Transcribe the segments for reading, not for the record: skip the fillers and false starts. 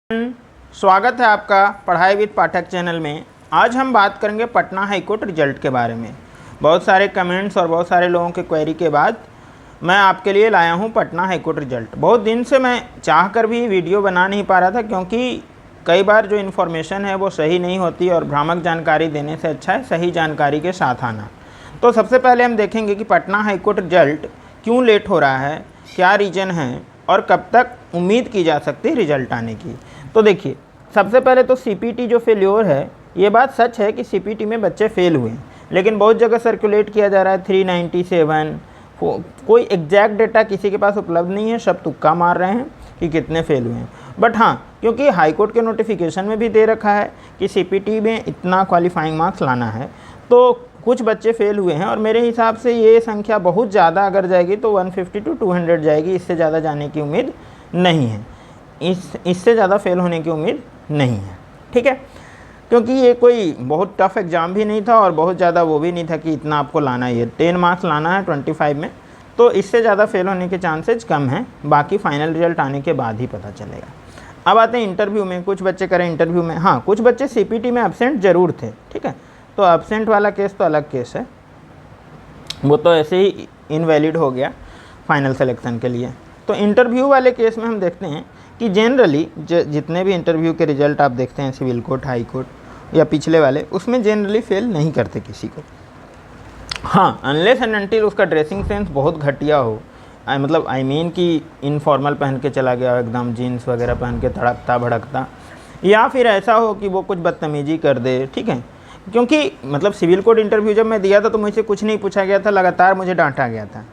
स्वागत है आपका पढ़ाई विद पाठक चैनल में। आज हम बात करेंगे पटना हाईकोर्ट रिजल्ट के बारे में। बहुत सारे कमेंट्स और बहुत सारे लोगों के क्वेरी के बाद मैं आपके लिए लाया हूं पटना हाईकोर्ट रिजल्ट। बहुत दिन से मैं चाहकर भी वीडियो बना नहीं पा रहा था, क्योंकि कई बार जो इन्फॉर्मेशन है वो सही नहीं होती और भ्रामक जानकारी देने से अच्छा है सही जानकारी के साथ आना। तो सबसे पहले हम देखेंगे कि पटना हाईकोर्ट रिजल्ट क्यों लेट हो रहा है, क्या रीज़न है और कब तक उम्मीद की जा सकती है रिजल्ट आने की। तो देखिए, सबसे पहले तो सीपीटी जो फेल्योर है, ये बात सच है कि सीपीटी में बच्चे फेल हुए हैं, लेकिन बहुत जगह सर्कुलेट किया जा रहा है 397। कोई एग्जैक्ट डेटा किसी के पास उपलब्ध नहीं है, सब तुक्का मार रहे हैं कि कितने फेल हुए हैं। बट हाँ, क्योंकि हाईकोर्ट के नोटिफिकेशन में भी दे रखा है कि सीपीटी में इतना क्वालिफाइंग मार्क्स लाना है, तो कुछ बच्चे फेल हुए हैं और मेरे हिसाब से ये संख्या बहुत ज़्यादा अगर जाएगी तो 150 to 200 जाएगी। इससे ज़्यादा जाने की उम्मीद नहीं है, इससे ज़्यादा फेल होने की उम्मीद नहीं है। ठीक है, क्योंकि ये कोई बहुत टफ एग्ज़ाम भी नहीं था और बहुत ज़्यादा वो भी नहीं था कि इतना आपको लाना है। 10 मार्क्स लाना है 25 में, तो इससे ज़्यादा फेल होने के चांसेज कम हैं। बाकी फाइनल रिजल्ट आने के बाद ही पता चलेगा। अब आते हैं इंटरव्यू में। कुछ बच्चे करें इंटरव्यू में, हाँ कुछ बच्चे सीपीटी में एब्सेंट ज़रूर थे। ठीक है, तो एब्सेंट वाला केस तो अलग केस है, वो तो ऐसे ही इनवैलिड हो गया फाइनल सिलेक्शन के लिए। तो इंटरव्यू वाले केस में हम देखते हैं कि जनरली जितने भी इंटरव्यू के रिजल्ट आप देखते हैं सिविल कोर्ट, हाई कोर्ट या पिछले वाले, उसमें जनरली फेल नहीं करते किसी को। हाँ, अनलेस एंड अनटिल उसका ड्रेसिंग सेंस बहुत घटिया हो, मतलब आई मीन कि इनफॉर्मल पहन के चला गया एकदम, जीन्स वगैरह पहन के तड़कता भड़कता, या फिर ऐसा हो कि वो कुछ बदतमीजी कर दे। ठीक है, क्योंकि मतलब सिविल कोर्ट इंटरव्यू जब मैं दिया था तो मुझसे कुछ नहीं पूछा गया था, लगातार मुझे डांटा गया था,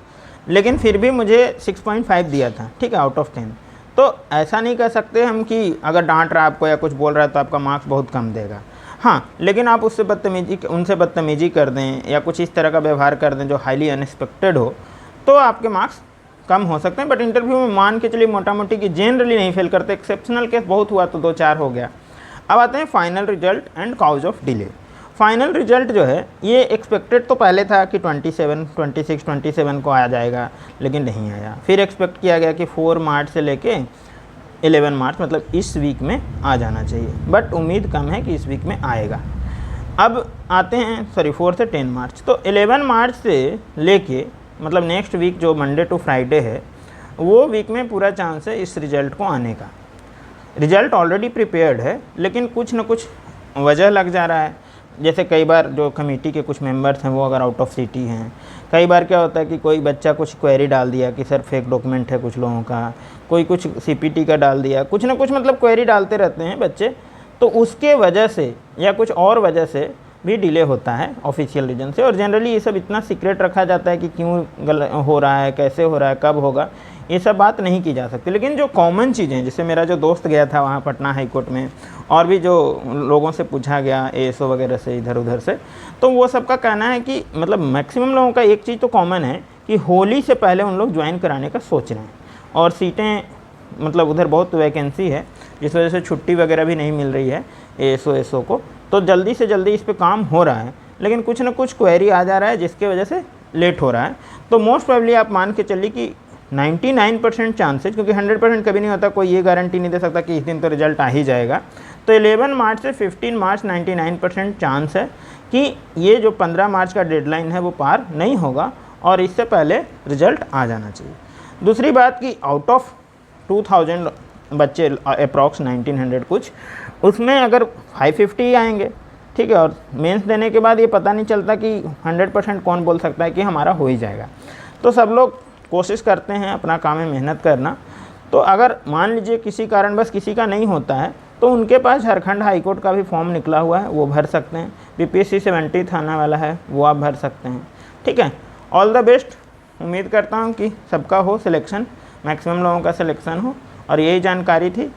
लेकिन फिर भी मुझे 6.5 दिया था। ठीक है, आउट ऑफ 10। तो ऐसा नहीं कह सकते हम कि अगर डांट रहा है आपको या कुछ बोल रहा है तो आपका मार्क्स बहुत कम देगा। हाँ, लेकिन आप उनसे बदतमीजी कर दें या कुछ इस तरह का व्यवहार कर दें जो हाईली अनएक्सपेक्टेड हो, तो आपके मार्क्स कम हो सकते हैं। बट इंटरव्यू में मान के चलिए मोटा मोटी कि जनरली नहीं फेल करते, एक्सेप्शनल केस बहुत हुआ तो 2-4 हो गया। अब आते हैं final result and cause of delay. Final result जो है ये एक्सपेक्टेड तो पहले था कि 27 को आ जाएगा, लेकिन नहीं आया। फिर एक्सपेक्ट किया गया कि 4 मार्च से लेके 11 मार्च, मतलब इस वीक में आ जाना चाहिए, बट उम्मीद कम है कि इस वीक में आएगा। अब आते हैं 4 से 10 मार्च। तो 11 मार्च से लेके मतलब नेक्स्ट वीक जो मंडे टू फ्राइडे है, वो वीक में पूरा चांस है इस रिजल्ट को आने का। रिजल्ट ऑलरेडी प्रिपेयर्ड है, लेकिन कुछ न कुछ वजह लग जा रहा है। जैसे कई बार जो कमेटी के कुछ मेंबर्स हैं वो अगर आउट ऑफ सिटी हैं, कई बार क्या होता है कि कोई बच्चा कुछ क्वेरी डाल दिया कि सर फेक डॉक्यूमेंट है कुछ लोगों का, कोई कुछ सीपीटी का डाल दिया, कुछ ना कुछ मतलब क्वेरी डालते रहते हैं बच्चे, तो उसके वजह से या कुछ और वजह से भी डिले होता है ऑफिशियल रीजन से। और जनरली ये सब इतना सीक्रेट रखा जाता है कि क्यों हो रहा है, कैसे हो रहा है, कब होगा, ये सब बात नहीं की जा सकती। लेकिन जो कॉमन चीज़ें, जैसे मेरा जो दोस्त गया था वहाँ पटना हाई कोर्ट में, और भी जो लोगों से पूछा गया एएसओ वगैरह से इधर उधर से, तो वो सबका कहना है कि मतलब मैक्सिमम लोगों का एक चीज़ तो कॉमन है कि होली से पहले उन लोग ज्वाइन कराने का सोच रहे हैं। और सीटें मतलब उधर बहुत वैकेंसी है, जिस वजह से छुट्टी वगैरह भी नहीं मिल रही है एएसओ को, तो जल्दी से जल्दी इस पर काम हो रहा है। लेकिन कुछ ना कुछ क्वेरी आ जा रहा है जिसके वजह से लेट हो रहा है। तो मोस्ट प्रोबेबली आप मान के चलिए कि 99% चांसेज, क्योंकि 100% कभी नहीं होता, कोई ये गारंटी नहीं दे सकता कि इस दिन तो रिजल्ट आ ही जाएगा। तो 11 मार्च से 15 मार्च 99% चांस है कि ये जो 15 मार्च का डेडलाइन है वो पार नहीं होगा और इससे पहले रिजल्ट आ जाना चाहिए। दूसरी बात कि आउट ऑफ 2000 बच्चे अप्रॉक्स 1900 कुछ, उसमें अगर 550 आएंगे, ठीक है, और मेंस देने के बाद ये पता नहीं चलता कि 100% कौन बोल सकता है कि हमारा हो ही जाएगा। तो सब लोग कोशिश करते हैं अपना काम में मेहनत करना। तो अगर मान लीजिए किसी कारण बस किसी का नहीं होता है, तो उनके पास झारखंड हाईकोर्ट का भी फॉर्म निकला हुआ है, वो भर सकते हैं। बीपीएससी 70 आने वाला है, वो आप भर सकते हैं। ठीक है, ऑल द बेस्ट। उम्मीद करता हूँ कि सबका हो सिलेक्शन, मैक्सिमम लोगों का सिलेक्शन हो। और यही जानकारी थी